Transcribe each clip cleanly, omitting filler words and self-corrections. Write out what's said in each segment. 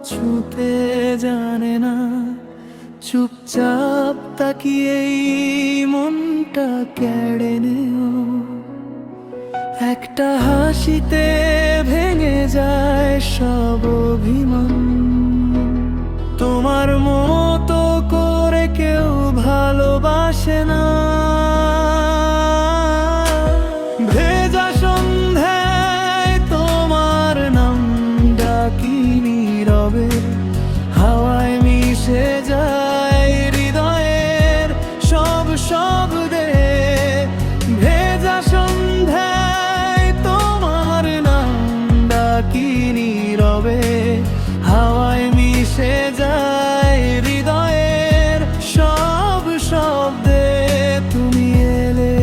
ছুতে জানে না, চুপচাপ তাকিয়েই মনটা কেড়ে নেও। একটা হাসিতে ভেঙে যায় সব অভিমান। তোমার মতো করে কেউ ভালোবাসে না। ভেজা সন্ধ্যায় তোমার নাম ডাকি নীরবে, হাওয়ায় মিশে যায় হৃদয়ের সব শব্দে। ভেজা সন্ধ্যায় তোমার নাম ডাকি নীরবে, হাওয়ায় মিশে যায় হৃদয়ের সব শব্দে। তুমি এলে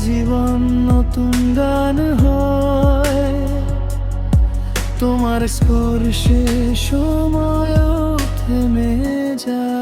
জীবন নতুন গান হয়, তোমার স্পর্শে সময় থেমে যায়।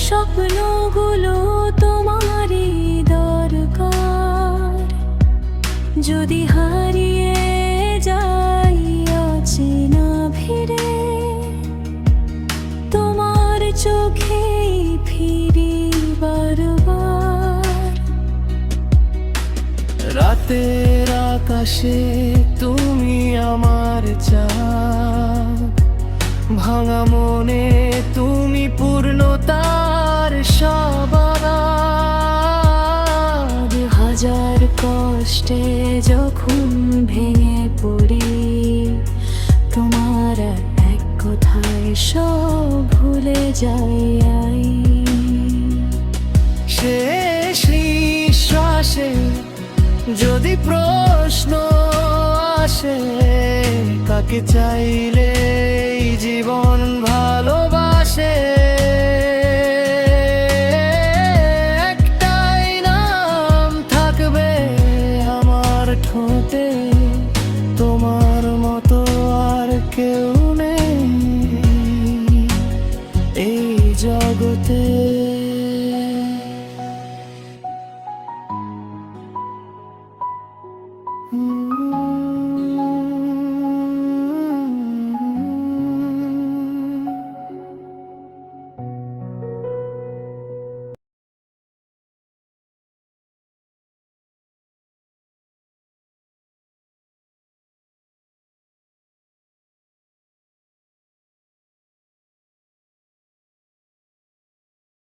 স্বপ্নগুলো তোমারই দরকার, যদি হারিয়ে যাই অচেনা ভিড়ে, তোমার চোখেই ফিরি বারবার। রাতের আকাশে তুমি আমার চাঁদ, ভাঙা মনে তুমি পূর্ণতার সবাদ। হাজার কষ্টে যখন ভেঙে পড়ি, তোমার এক কথায় সব ভুলে যাই। শেষ নিঃশ্বাসে যদি প্রশ্ন আসে, কাকে চাইলে